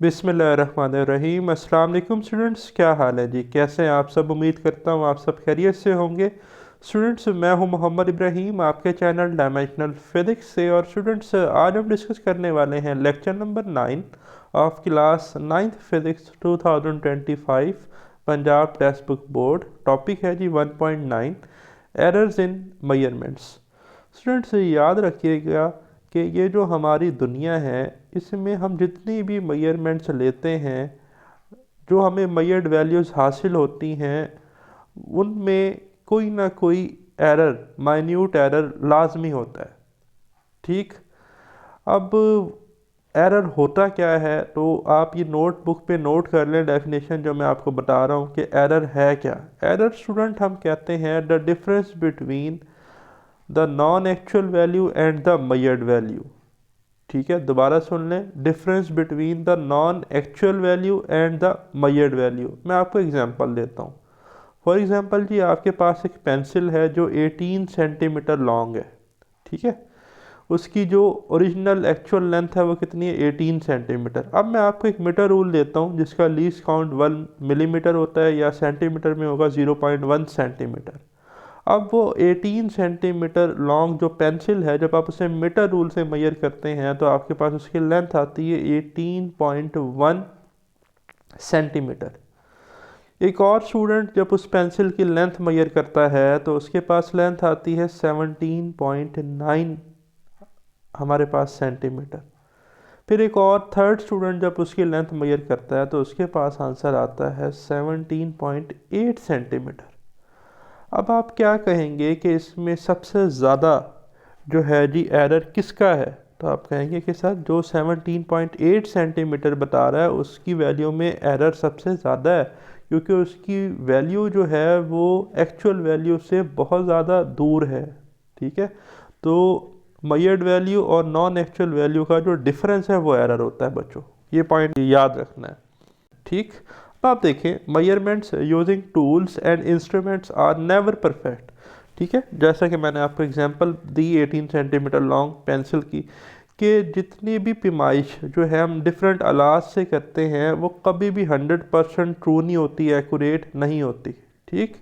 बिस्मिल्लाहिर्रहमानिर्रहीम। अस्सलाम वालेकुम स्टूडेंट्स, क्या हाल है जी? कैसे हैं आप सब? उम्मीद करता हूँ आप सब खैरियत से होंगे। स्टूडेंट्स, मैं हूँ मोहम्मद इब्राहीम आपके चैनल डायमेंशनल फिज़िक्स से। और स्टूडेंट्स, आज हम डिस्कस करने वाले हैं lecture number 9 of class 9th physics 2025 Punjab text book board. Topic है जी 1.9 एरर्स इन मेजरमेंट्स। स्टूडेंट्स, याद रखिएगा कि ये जो हमारी दुनिया है इसमें हम जितनी भी मेजरमेंट्स लेते हैं, जो हमें मेजर्ड वैल्यूज़ हासिल होती हैं, उनमें कोई ना कोई एरर, माइन्यूट एरर लाजमी होता है। ठीक। अब एरर होता क्या है, तो आप ये नोटबुक पे नोट कर लें डेफिनेशन जो मैं आपको बता रहा हूँ कि एरर है क्या। एरर स्टूडेंट हम कहते हैं the difference between the non actual value and the measured value. ठीक है, दोबारा सुन लें, difference between the non actual value and the measured value. मैं आपको एग्जांपल देता हूँ। फॉर एग्जांपल जी, आपके पास एक पेंसिल है जो 18 सेंटीमीटर लॉन्ग है। ठीक है, उसकी जो ओरिजिनल एक्चुअल लेंथ है वो कितनी है? 18 सेंटीमीटर। अब मैं आपको एक मीटर रूल देता हूँ जिसका लीस्ट काउंट 1 मिलीमीटर होता है, या सेंटीमीटर में होगा 0.1 सेंटीमीटर। अब वो 18 सेंटीमीटर लॉन्ग जो पेंसिल है, जब आप उसे मीटर रूल से मेजर करते हैं तो आपके पास उसकी लेंथ आती है 18.1 सेंटीमीटर। एक और स्टूडेंट जब उस पेंसिल की लेंथ मेजर करता है तो उसके पास लेंथ आती है 17.9 हमारे पास सेंटीमीटर। फिर एक और थर्ड स्टूडेंट जब उसकी लेंथ मेजर करता है तो उसके पास आंसर आता है 17.8 सेंटीमीटर। अब आप क्या कहेंगे कि इसमें सबसे ज़्यादा जो है जी एरर किसका है? तो आप कहेंगे कि सर जो 17.8 सेंटीमीटर बता रहा है उसकी वैल्यू में एरर सबसे ज़्यादा है, क्योंकि उसकी वैल्यू जो है वो एक्चुअल वैल्यू से बहुत ज़्यादा दूर है। ठीक है, तो मेजर्ड वैल्यू और नॉन एक्चुअल वैल्यू का जो डिफरेंस है वो एरर होता है बच्चों, ये पॉइंट याद रखना है। ठीक। अब आप देखें, measurements using tools and instruments are never perfect. ठीक है, जैसा कि मैंने आपको एग्जांपल दी 18 सेंटीमीटर लॉन्ग पेंसिल की, कि जितनी भी पैमाइश जो है हम डिफरेंट आलात से करते हैं वो कभी भी 100% ट्रू नहीं होती, एक्यूरेट नहीं होती। ठीक।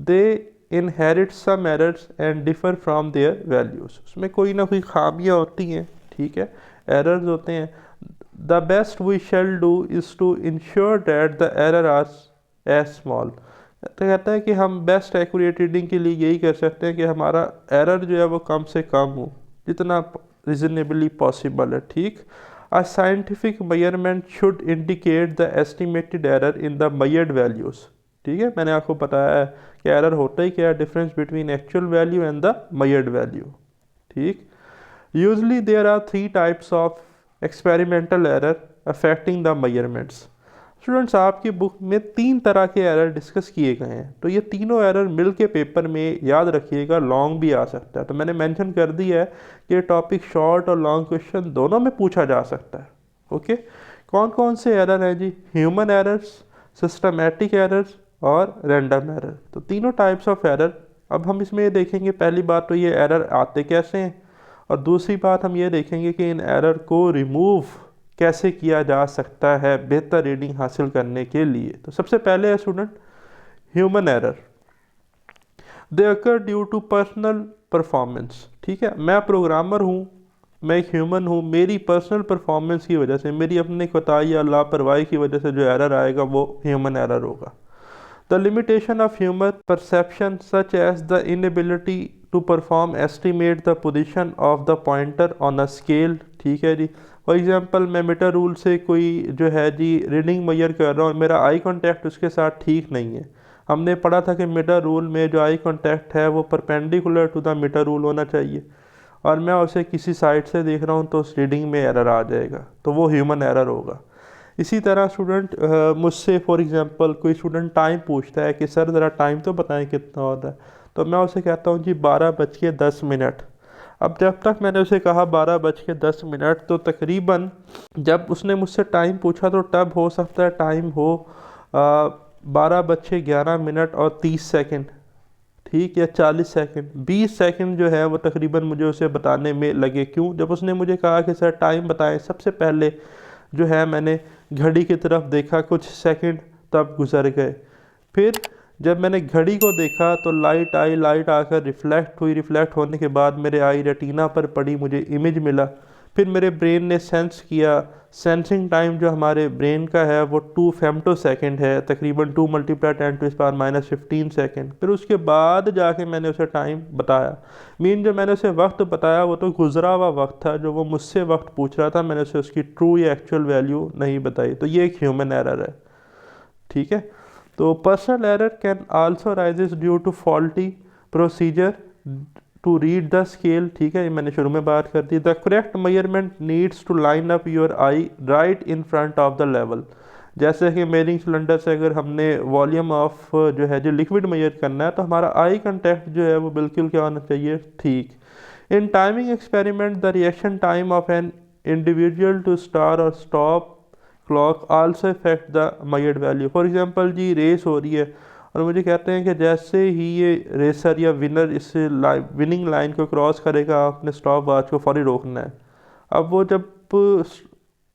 They inherit some errors and differ from their values, उसमें कोई ना कोई खामियां होती हैं। ठीक है, एरर्स होते हैं। The best we shall do is to ensure that the error are as small। तो कहता है कि हम बेस्ट एक्यूरेट रीडिंग के लिए यही कर सकते हैं कि हमारा एरर जो है वो कम से कम हो, जितना रिजनेबली पॉसिबल है। ठीक। A scientific measurement should indicate the estimated error in the measured values. ठीक है, मैंने आपको बताया है कि एरर होता ही क्या है, difference between actual value and the measured value. ठीक। Usually there are 3 types of experimental error affecting the measurements. Students, आपकी बुक में 3 तरह के एरर डिस्कस किए गए हैं, तो ये तीनों एरर मिल के पेपर में याद रखिएगा लॉन्ग भी आ सकता है। तो मैंने मेंशन कर दिया है कि टॉपिक शॉर्ट और लॉन्ग क्वेश्चन दोनों में पूछा जा सकता है। ओके, कौन कौन से एरर हैं जी? ह्यूमन एरर्स, सिस्टमैटिक एरर्स और रैंडम एरर। तो तीनों टाइप्स ऑफ एरर अब हम इसमें देखेंगे। पहली बात तो ये एरर आते कैसे हैं, और दूसरी बात हम ये देखेंगे कि इन एरर को रिमूव कैसे किया जा सकता है बेहतर रीडिंग हासिल करने के लिए। तो सबसे पहले है student human error. They occur due to personal performance. ठीक है, मैं प्रोग्रामर हूँ, मैं एक ह्यूमन हूँ, मेरी पर्सनल परफॉर्मेंस की वजह से, मेरी अपनी कोताही या लापरवाही की वजह से जो एरर आएगा वो ह्यूमन एरर होगा। The limitation of human perception, such as the inability to perform estimate the position of the pointer on a scale। ठीक है जी, फॉर एग्जांपल मैं मीटर रूल से कोई जो है जी रीडिंग मेजर कर रहा हूँ और मेरा आई कांटेक्ट उसके साथ ठीक नहीं है। हमने पढ़ा था कि मीटर रूल में जो आई कांटेक्ट है वो perpendicular to the metre rule होना चाहिए, और मैं उसे किसी साइड से देख रहा हूँ तो उस रीडिंग में एरर आ जाएगा, तो वो ह्यूमन एरर होगा। इसी तरह स्टूडेंट मुझसे फॉर एग्जांपल कोई स्टूडेंट टाइम पूछता है कि सर ज़रा टाइम तो बताएं कितना होता है, तो मैं उसे कहता हूँ जी 12:10। अब जब तक मैंने उसे कहा 12:10, तो तकरीबन जब उसने मुझसे टाइम पूछा तो तब हो सकता है टाइम हो 12:11 और 30 सेकंड। ठीक, या 40 सेकंड, 20 सेकंड जो है वो तकरीबन मुझे उसे बताने में लगे। क्यों? जब उसने मुझे कहा कि सर टाइम बताएं, सबसे पहले जो है मैंने घड़ी की तरफ देखा, कुछ सेकंड तब गुजर गए। फिर जब मैंने घड़ी को देखा तो लाइट आई, लाइट आकर रिफ्लेक्ट हुई, रिफ्लेक्ट होने के बाद मेरे आई रेटिना पर पड़ी, मुझे इमेज मिला। फिर मेरे ब्रेन ने सेंस किया। सेंसिंग टाइम जो हमारे ब्रेन का है वो 2 फेम्टो सेकेंड है, तकरीबन 2 × 10⁻⁻15 सेकेंड। फिर उसके बाद जाके मैंने उसे टाइम बताया। मीन जो मैंने उसे वक्त बताया वो तो गुजरा हुआ वक्त था, जो वो मुझसे वक्त पूछ रहा था मैंने उसे उसकी ट्रू या एक्चुअल वैल्यू नहीं बताई। तो ये एक ह्यूमन एरर है, ठीक है। तो personal error can also raises due to faulty procedure to read the scale, ठीक है, ये मैंने शुरू में बात कर दी। The correct measurement needs to line up your eye right in front of the level. जैसे कि मेजरिंग सिलेंडर से अगर हमने वॉल्यूम ऑफ जो है जो लिक्विड मेजर करना है तो हमारा आई कंटेक्ट जो है वो बिल्कुल क्या होना चाहिए, ठीक। In timing experiment the reaction time of an individual to start और stop clock also affect the measured value. For example जी रेस हो रही है और मुझे कहते हैं कि जैसे ही ये रेसर या विनर इस विनिंग लाइन को क्रॉस करेगा आपने स्टॉप वॉच को फौरी रोकना है। अब वो जब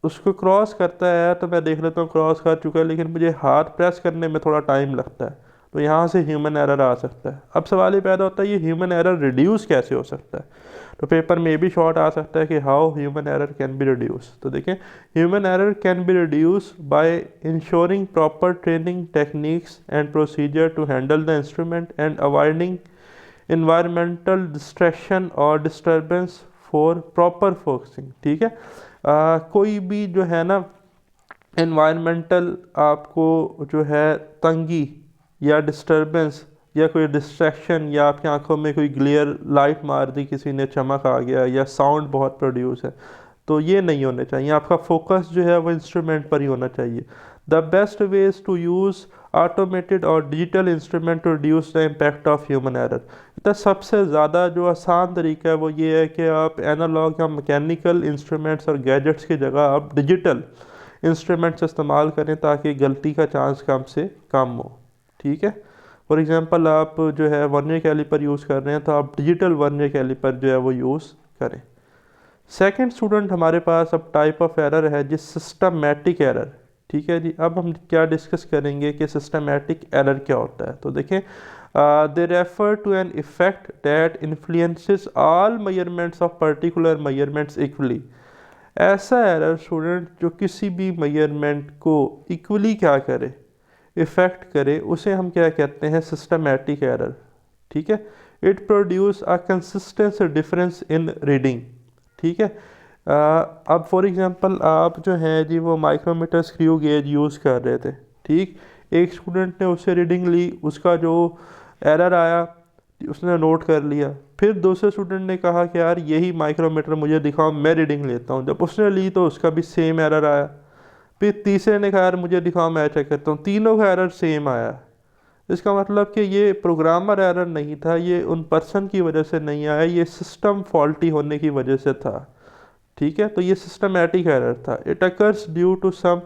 उसको क्रॉस करता है तो मैं देख लेता हूँ क्रॉस कर चुका है, लेकिन मुझे हाथ प्रेस करने में थोड़ा टाइम लगता है, तो यहाँ से ह्यूमन एरर आ सकता है। अब सवाल ये पैदा होता है ये ह्यूमन एरर रिड्यूस कैसे हो सकता है। तो पेपर में ये भी शॉर्ट आ सकता है कि how human error can be reduce. तो देखें, human error can be reduce by ensuring proper training techniques and procedure to handle the instrument and avoiding environmental distraction और डिस्टर्बेंस फॉर प्रॉपर फोकसिंग, ठीक है। कोई भी जो है ना इन्वायरमेंटल आपको जो है तंगी या डिस्टर्बेंस या कोई डिस्ट्रैक्शन या आपकी आंखों में कोई ग्लेयर लाइट मार दी, किसी ने चमक आ गया या साउंड बहुत प्रोड्यूस है, तो ये नहीं होने चाहिए। आपका फोकस जो है वो इंस्ट्रूमेंट पर ही होना चाहिए। The best ways to use automated और digital instrument to reduce the impact of human error. तो सबसे ज़्यादा जो आसान तरीका है वो ये है कि आप एनालॉग या मैकेनिकल इंस्ट्रूमेंट्स और गैजेट्स की जगह आप डिजिटल इंस्ट्रूमेंट्स इस्तेमाल करें ताकि गलती का चांस कम से कम हो, ठीक है। फॉर एग्जांपल आप जो है वर्नियर कैलिपर यूज़ कर रहे हैं तो आप डिजिटल वर्नियर कैलिपर जो है वो यूज़ करें। सेकंड स्टूडेंट हमारे पास अब टाइप ऑफ एरर है जी सिस्टमैटिक एरर, ठीक है जी। अब हम क्या डिस्कस करेंगे कि सिस्टमैटिक एरर क्या होता है। तो देखें, they refer to an effect that influences all measurements of particular measurements equally. ऐसा एरर स्टूडेंट जो किसी भी मेजरमेंट को इक्वली क्या करे, इफेक्ट करे, उसे हम क्या कहते हैं, सिस्टमैटिक एरर, ठीक है। It produce a consistence difference in reading, ठीक है। अब फॉर एग्जांपल आप जो है जी वो माइक्रोमीटर स्क्रू गेज यूज़ कर रहे थे, ठीक। एक स्टूडेंट ने उससे रीडिंग ली, उसका जो एरर आया उसने नोट कर लिया। फिर दूसरे स्टूडेंट ने कहा कि यार यही माइक्रोमीटर मुझे दिखाओ, मैं रीडिंग लेता हूँ। जब उसने ली तो उसका भी सेम एरर आया। फिर तीसरे ने कहा यार मुझे दिखाओ, मैं चेक करता हूँ। तीनों का एरर सेम आया। इसका मतलब कि ये प्रोग्रामर एरर नहीं था, ये उन पर्सन की वजह से नहीं आया, ये सिस्टम फॉल्टी होने की वजह से था, ठीक है। तो ये सिस्टमैटिक एरर था। It occurs due to some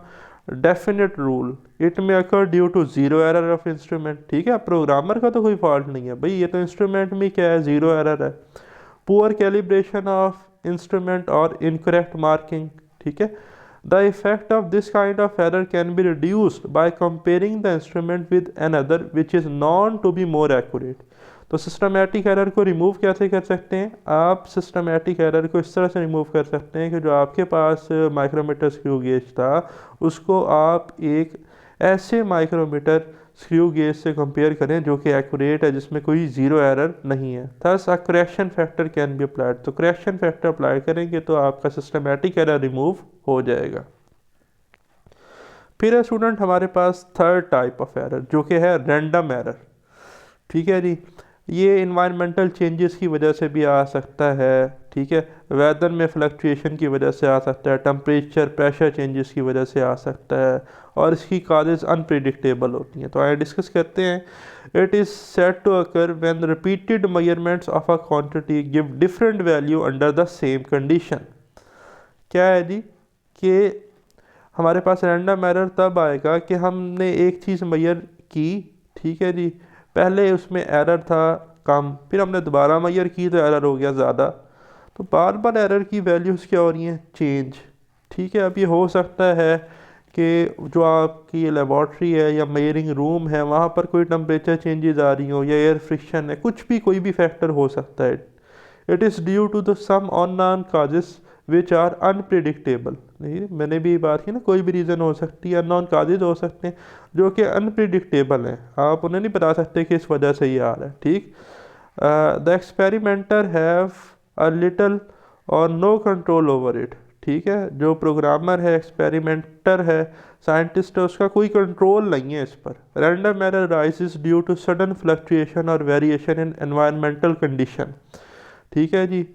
definite rule, it may occur due to zero error of instrument, ठीक है। प्रोग्रामर का तो कोई फॉल्ट नहीं है भाई, ये तो इंस्ट्रूमेंट में क्या है, जीरो एरर है। पुअर कैलिब्रेशन ऑफ इंस्ट्रूमेंट और इनकरेक्ट मार्किंग, ठीक है। The effect of this kind of error can be reduced by comparing the instrument with another which is known to be more accurate. तो systematic error को remove कैसे कर सकते हैं आप? सिस्टमैटिक एरर को इस तरह से रिमूव कर सकते हैं कि जो आपके पास माइक्रोमीटर स्क्रू गेज था उसको आप एक ऐसे माइक्रोमीटर स्क्रू गेज से कंपेयर करें जो कि एक्यूरेट है, जिसमें कोई ज़ीरो एरर नहीं है। Thus a correction factor can be applied. तो करेक्शन फैक्टर अप्लाई करेंगे तो आपका सिस्टमैटिक एरर रिमूव हो जाएगा। फिर है स्टूडेंट हमारे पास थर्ड टाइप ऑफ एरर जो कि है रैंडम एरर, ठीक है जी। ये इन्वायरमेंटल चेंजेस की वजह से भी आ सकता है, ठीक है। वेदर में फ्लक्चुएशन की वजह से आ सकता है, टेम्परेचर प्रेशर चेंजेस की वजह से आ सकता है, और इसकी काजेज अनप्रिडिक्टेबल होती हैं। तो आइए डिस्कस करते हैं। It is said to occur when repeated measurements of a quantity give different value under the same condition. क्या है जी कि हमारे पास रैंडम एरर तब आएगा कि हमने एक चीज़ मेजर की, ठीक है जी, पहले उसमें एरर था कम, फिर हमने दोबारा मेजर की तो एरर हो गया ज़्यादा। तो बार बार एरर की वैल्यूज़ क्या हो रही हैं, चेंज, ठीक है, अब ये हो सकता है कि जो आपकी लेबॉर्ट्री है या मेजरिंग रूम है वहाँ पर कोई टेम्परेचर चेंजेस आ रही हो या एयर फ्रिक्शन है, कुछ भी कोई भी फैक्टर हो सकता है। It is due to the some unknown causes which are unpredictable. नहीं, मैंने भी बात की ना, कोई भी रीज़न हो सकती है, अननोन काजेज हो सकते हैं जो कि अनप्रिडिक्टेबल हैं, आप उन्हें नहीं बता सकते कि इस वजह से ये आ रहा है। ठीक, the experimenter have a little और नो कंट्रोल ओवर इट। ठीक है, जो प्रोग्रामर है, एक्सपेरिमेंटर है, साइंटिस्ट है, उसका कोई कंट्रोल नहीं है इस पर। Random error rises due to sudden fluctuation और वेरिएशन इन एनवायरमेंटल कंडीशन। ठीक है जी,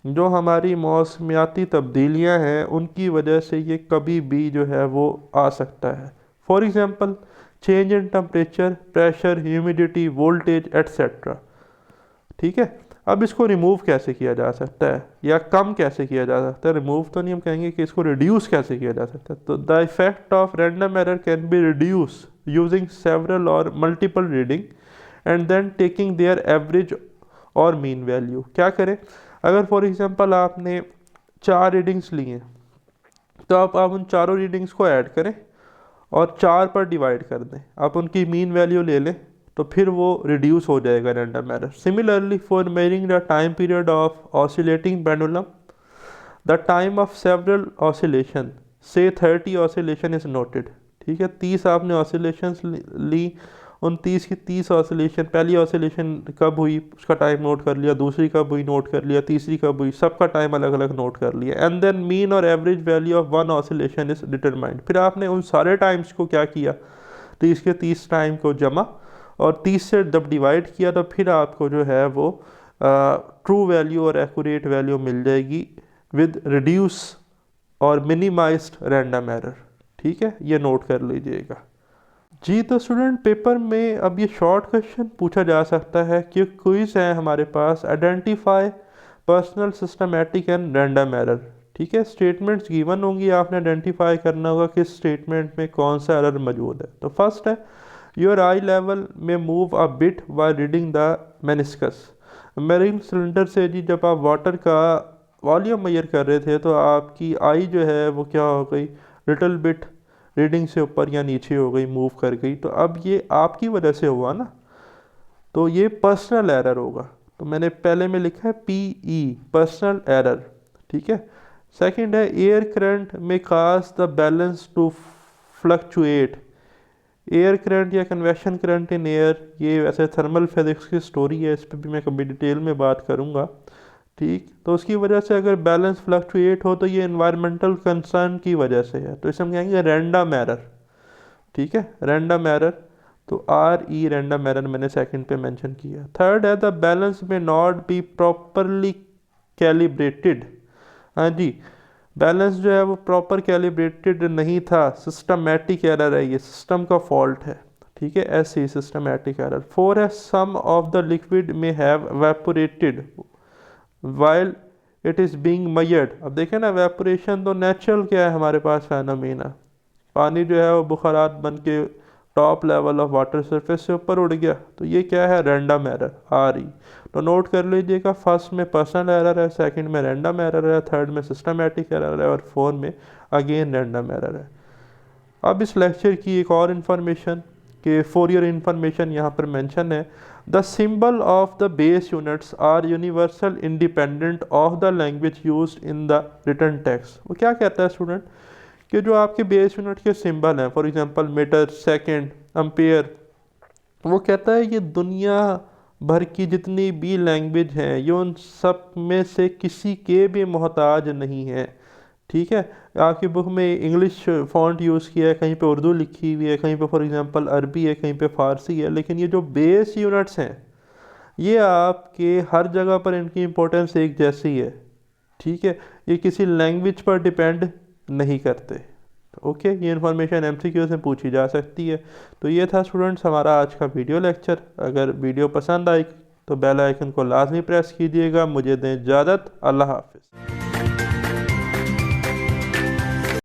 जो हमारी मौसमियाती तब्दीलियां हैं उनकी वजह से ये कभी भी जो है वो आ सकता है। For example change in temperature, pressure, humidity, voltage etcetera. ठीक है, अब इसको रिमूव कैसे किया जा सकता है या कम कैसे किया जा सकता है, रिमूव तो नहीं, हम कहेंगे कि इसको रिड्यूस कैसे किया जा सकता है। तो the effect of random error can be reduce using several और multiple reading and then taking their average और मीन वैल्यू। क्या करें, अगर फॉर एग्जांपल आपने 4 रीडिंग्स ली हैं तो आप उन चारों रीडिंग्स को ऐड करें और 4 पर डिवाइड कर दें, आप उनकी मीन वैल्यू ले लें, तो फिर वो रिड्यूस हो जाएगा random error. Similarly for measuring the time period of oscillating pendulum, the time of several oscillation से 30 ऑसिलेशन इज नोटेड। ठीक है, 30 आपने ऑसिलेशंस ली, उन 30 की 30 ऑसिलेशन, पहली ऑसिलेशन कब हुई उसका टाइम नोट कर लिया, दूसरी कब हुई नोट कर लिया, तीसरी कब हुई, सबका टाइम अलग अलग नोट कर लिया, एंड देन मीन और average value of one oscillation is determined. फिर आपने उन सारे टाइम्स को क्या किया, 30 के 30 टाइम को जमा और 30 से जब डिवाइड किया तो फिर आपको जो है वो ट्रू वैल्यू और एक्यूरेट वैल्यू मिल जाएगी विद रिड्यूस और मिनिमाइज्ड रैंडम एरर। ठीक है, ये नोट कर लीजिएगा जी। तो स्टूडेंट पेपर में अब ये शॉर्ट क्वेश्चन पूछा जा सकता है कि क्विज है हमारे पास, identify personal, systematic and random error. ठीक है, स्टेटमेंट्स गिवन होंगी, आपने आइडेंटिफाई करना होगा किस स्टेटमेंट में कौन सा एरर मौजूद है। तो फर्स्ट है योर आई लेवल में move a bit while reading the meniscus. Marine cylinder से जी जब आप वाटर का वॉल्यूम मेजर कर रहे थे तो आपकी आई जो है वो क्या हो गई, लिटिल बिट रीडिंग से ऊपर या नीचे हो गई, मूव कर गई। तो अब ये आपकी वजह से हुआ ना, तो ये पर्सनल एरर होगा। तो मैंने पहले में लिखा है PE, पर्सनल एरर। ठीक है, सेकंड है एयर करंट में cause the balance to fluctuate. Air current या कन्वेक्शन करंट इन एयर, ये वैसे थर्मल फिजिक्स की स्टोरी है, इस पर भी मैं कभी डिटेल में बात करूँगा। ठीक, तो उसकी वजह से अगर बैलेंस फ्लक्चुएट हो तो ये एनवायरमेंटल कंसर्न की वजह से है, तो इसे हम कहेंगे रैंडम एरर। ठीक है, रैंडम एरर, तो RE रैंडम एरर मैंने सेकंड पे मेंशन किया। थर्ड है द बैलेंस में नॉट बी प्रॉपरली कैलिब्रेटेड। हाँ जी, बैलेंस जो है वो प्रॉपर कैलिब्रेटेड नहीं था, सिस्टमैटिक एरर है, ये सिस्टम का फॉल्ट है। ठीक है, SE सिस्टमैटिक एरर। 4 है सम ऑफ द लिक्विड में have evaporated while it is being measured. अब देखें ना, एवेपोरेशन तो नेचुरल क्या है हमारे पास फेनोमेना, पानी जो है वो बुखारात बन के top level of water surface से ऊपर उड़ गया, तो ये क्या है, रैंडम एरर, RE। तो नोट कर लीजिएगा, फर्स्ट में पर्सनल एरर है, सेकंड में रैंडम एरर है, थर्ड में सिस्टमैटिक एरर है और फोर्थ में अगेन रैंडम एरर है। अब इस लेक्चर की एक और इन्फॉर्मेशन कि फॉर योर इन्फॉर्मेशन यहाँ पर मेंशन है, the symbol of the base units are universal independent of the language used in the written text. वो क्या कहता है स्टूडेंट कि जो आपके बेस यूनिट के सिंबल हैं, for example metre, second, ampere, वो कहता है ये दुनिया भर की जितनी भी लैंग्वेज हैं ये उन सब में से किसी के भी मोहताज नहीं है। ठीक है, आपकी बुक में इंग्लिश फॉन्ट यूज़ किया है, कहीं पे उर्दू लिखी हुई है, कहीं पे फॉर एग्जांपल अरबी है, कहीं पे फ़ारसी है, लेकिन ये जो बेस यूनिट्स हैं ये आपके हर जगह पर इनकी इम्पोर्टेंस एक जैसी है। ठीक है, ये किसी लैंग्वेज पर डिपेंड नहीं करते। ओके, ये इन्फॉर्मेशन MCQ से पूछी जा सकती है। तो ये था स्टूडेंट्स हमारा आज का वीडियो लेक्चर। अगर वीडियो पसंद आई तो बेल आइकन को लाजमी प्रेस कीजिएगा। मुझे दें इजाज़त, अल्लाह हाफिज़।